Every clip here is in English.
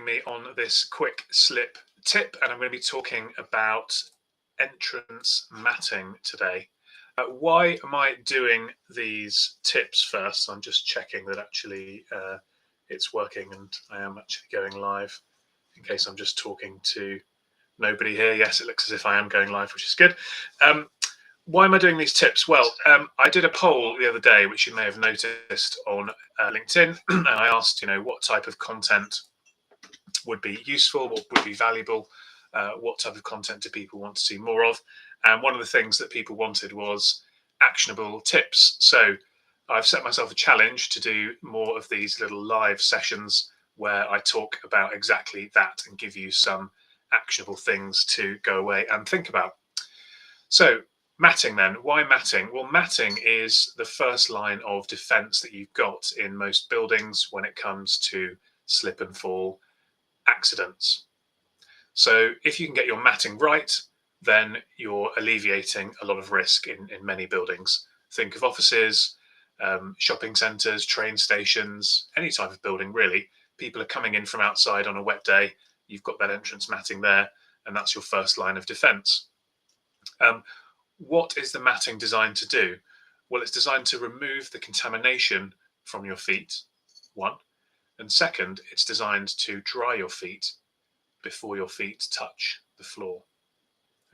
me on this quick slip tip, and I'm going to be talking about entrance matting today. Why am I doing these tips first? I'm just checking that actually it's working and I am actually going live, in case I'm just talking to nobody here. Yes, it looks as if I am going live, which is good. Why am I doing these tips? Well, I did a poll the other day, which you may have noticed on LinkedIn, and I asked, what type of content would be useful, what would be valuable, what type of content do people want to see more of? And one of the things that people wanted was actionable tips. So I've set myself a challenge to do more of these little live sessions where I talk about exactly that and give you some actionable things to go away and think about. So matting then, why matting? Well, matting is the first line of defense that you've got in most buildings when it comes to slip and fall accidents. So if you can get your matting right, then you're alleviating a lot of risk in many buildings. Think of offices, shopping centres, train stations, any type of building really. People are coming in from outside on a wet day. You've got that entrance matting there, and that's your first line of defence. What is the matting designed to do? Well, it's designed to remove the contamination from your feet, one. And second, it's designed to dry your feet before your feet touch the floor.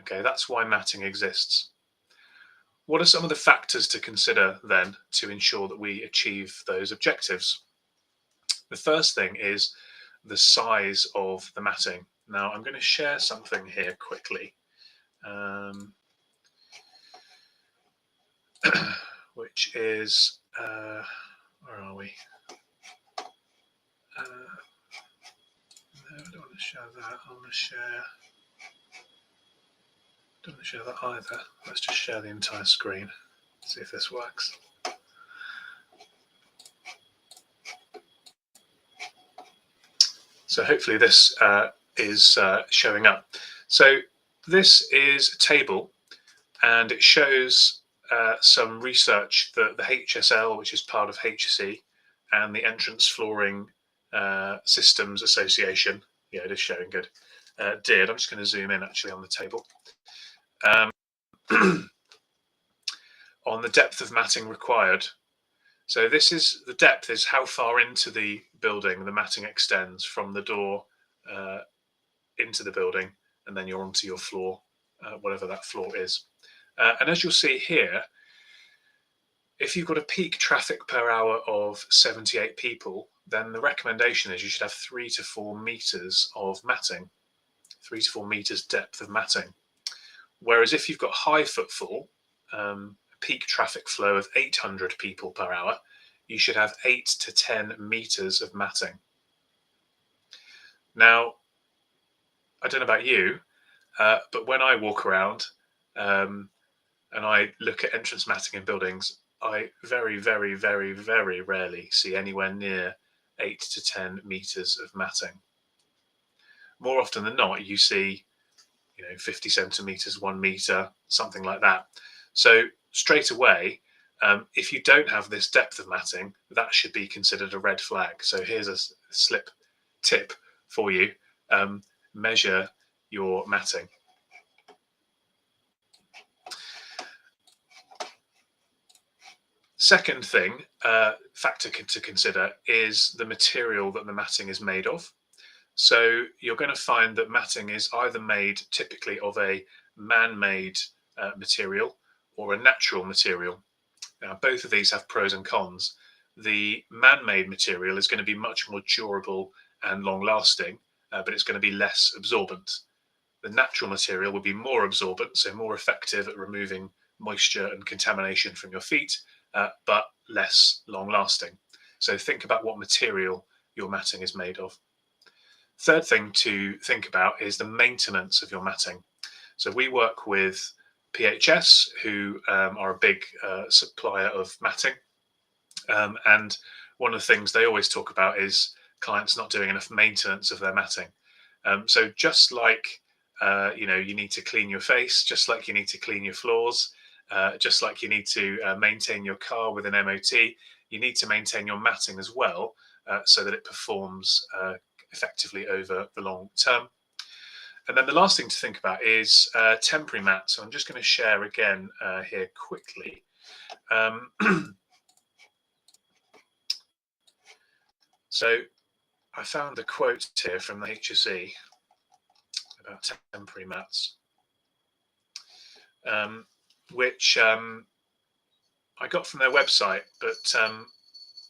Okay, that's why matting exists. What are some of the factors to consider then to ensure that we achieve those objectives? The first thing is the size of the matting. Now, I'm going to share something here quickly, which is, where are we? No, I don't want to share that. I want to share. Don't want to share that either. Let's just share the entire screen. See if this works. So hopefully this is showing up. So this is a table, and it shows some research that the HSL, which is part of HSE, and the Entrance Flooring Systems Association, yeah, it is showing good, did. I'm just going to zoom in actually on the table. On the depth of matting required. So this is the depth, is how far into the building the matting extends from the door into the building, and then you're onto your floor, whatever that floor is. And as you'll see here, if you've got a peak traffic per hour of 78 people, then the recommendation is you should have 3 to 4 meters of matting, 3 to 4 meters depth of matting. Whereas if you've got high footfall, peak traffic flow of 800 people per hour, you should have 8 to 10 meters of matting. Now, I don't know about you, but when I walk around and I look at entrance matting in buildings, I very, very, very, very rarely see anywhere near 8 to 10 meters of matting. More often than not, you see, 50 centimeters, 1 meter, something like that. So straight away, if you don't have this depth of matting, that should be considered a red flag. So here's a slip tip for you. Measure your matting. Second thing, factor to consider is the material that the matting is made of. So you're going to find that matting is either made typically of a man-made material or a natural material. Now, both of these have pros and cons. The man-made material is going to be much more durable and long-lasting, but it's going to be less absorbent. The natural material will be more absorbent, so more effective at removing moisture and contamination from your feet, but less long-lasting. So think about what material your matting is made of. Third thing to think about is the maintenance of your matting. So we work with PHS, who are a big supplier of matting. And one of the things they always talk about is clients not doing enough maintenance of their matting. So just like, you need to clean your face, just like you need to clean your floors, just like you need to maintain your car with an MOT, you need to maintain your matting as well, so that it performs effectively over the long term. And then the last thing to think about is temporary mats. So I'm just going to share again here quickly. So I found a quote here from the HSE about temporary mats, which I got from their website, but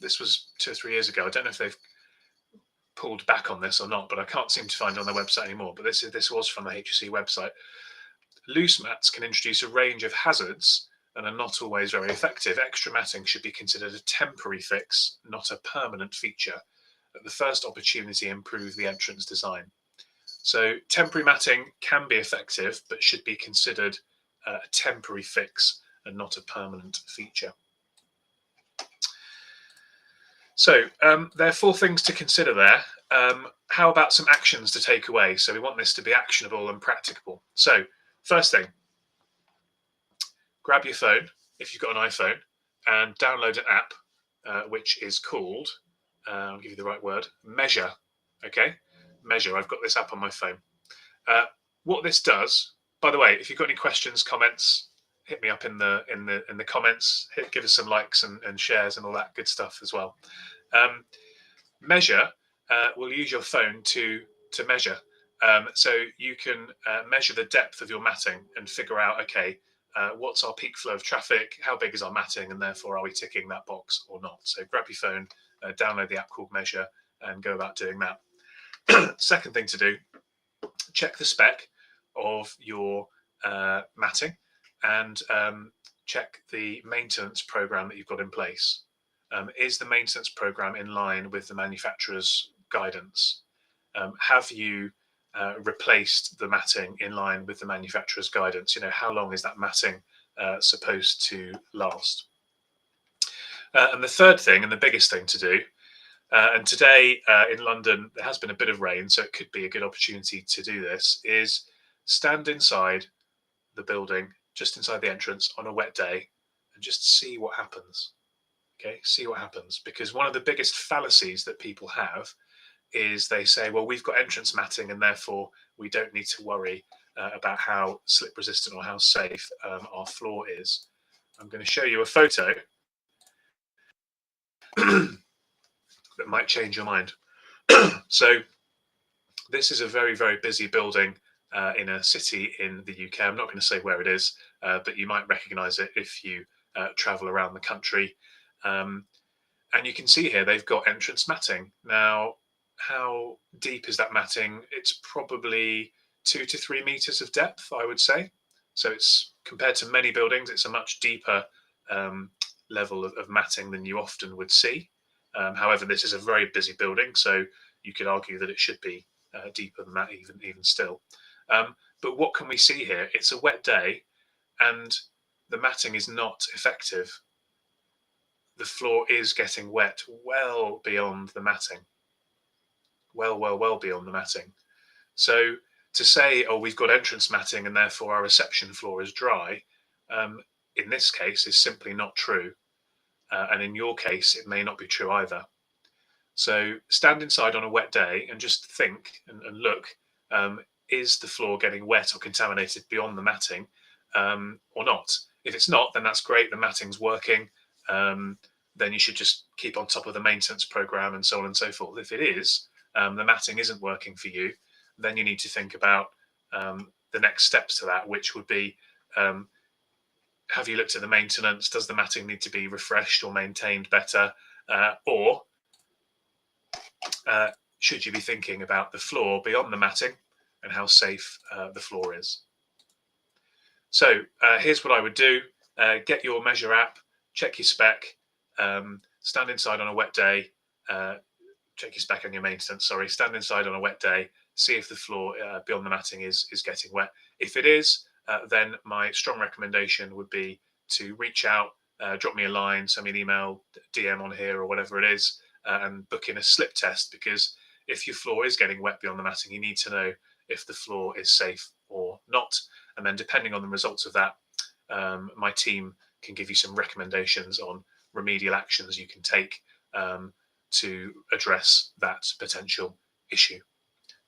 this was 2 or 3 years ago. I don't know if they've pulled back on this or not, but I can't seem to find it on their website anymore. But this was from the HSE website. Loose mats can introduce a range of hazards and are not always very effective. Extra matting should be considered a temporary fix, not a permanent feature. At the first opportunity, improve the entrance design. So temporary matting can be effective, but should be considered a temporary fix and not a permanent feature. So there are 4 things to consider there. How about some actions to take away? So we want this to be actionable and practicable. So first thing, grab your phone, if you've got an iPhone, and download an app, which is called, I'll give you the right word, Measure. Okay, Measure. I've got this app on my phone. What this does, by the way, if you've got any questions, comments, hit me up in the comments. Give us some likes and shares and all that good stuff as well. Measure will use your phone to measure. So you can measure the depth of your matting and figure out, okay, what's our peak flow of traffic? How big is our matting? And therefore, are we ticking that box or not? So grab your phone, download the app called Measure, and go about doing that. Second thing to do, check the spec of your matting and check the maintenance program that you've got in place. Is the maintenance program in line with the manufacturer's guidance? Have you replaced the matting in line with the manufacturer's guidance? You know, how long is that matting supposed to last? And the third thing, and the biggest thing to do, and today in London, there has been a bit of rain, so it could be a good opportunity to do this, is stand inside the building, just inside the entrance on a wet day, and just see what happens. Okay, see what happens. Because one of the biggest fallacies that people have is they say, well, we've got entrance matting and therefore we don't need to worry about how slip resistant or how safe our floor is. I'm going to show you a photo that might change your mind. So this is a very, very busy building in a city in the UK. I'm not going to say where it is, but you might recognize it if you travel around the country. And you can see here they've got entrance matting. Now, how deep is that matting? It's probably 2 to 3 meters of depth, I would say. So it's, compared to many buildings, it's a much deeper level of matting than you often would see. However, this is a very busy building, so you could argue that it should be deeper than that, even still. But what can we see here? It's a wet day, and the matting is not effective. The floor is getting wet well beyond the matting. Well beyond the matting. So to say, oh, we've got entrance matting and therefore our reception floor is dry, in this case is simply not true. And in your case, it may not be true either. So stand inside on a wet day and just think and look, is the floor getting wet or contaminated beyond the matting or not? If it's not, then that's great, the matting's working. Then you should just keep on top of the maintenance program and so on and so forth. If it is, the matting isn't working for you, then you need to think about the next steps to that, which would be, have you looked at the maintenance? Does the matting need to be refreshed or maintained better? Or should you be thinking about the floor beyond the matting and how safe the floor is? So here's what I would do. Get your Measure app, check your spec, stand inside on a wet day, check your spec on your maintenance, sorry, stand inside on a wet day, see if the floor beyond the matting is getting wet. If it is, then my strong recommendation would be to reach out, drop me a line, send me an email, DM on here or whatever it is, and book in a slip test, because if your floor is getting wet beyond the matting, you need to know if the floor is safe or not. And then depending on the results of that, my team can give you some recommendations on remedial actions you can take to address that potential issue.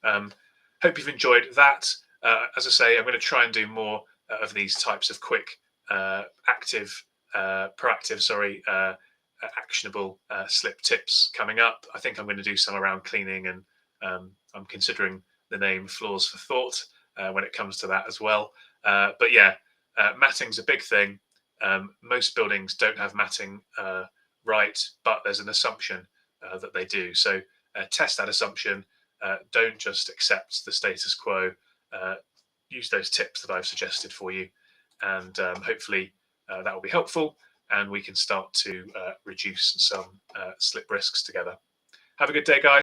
Hope you've enjoyed that. As I say, I'm going to try and do more of these types of quick, proactive, actionable slip tips coming up. I think I'm going to do some around cleaning, and I'm considering the name Floors for Thought when it comes to that as well. But yeah, matting's a big thing. Most buildings don't have matting right, but there's an assumption that they do. So test that assumption. Don't just accept the status quo. Use those tips that I've suggested for you, and hopefully that will be helpful, and we can start to reduce some slip risks together. Have a good day, guys.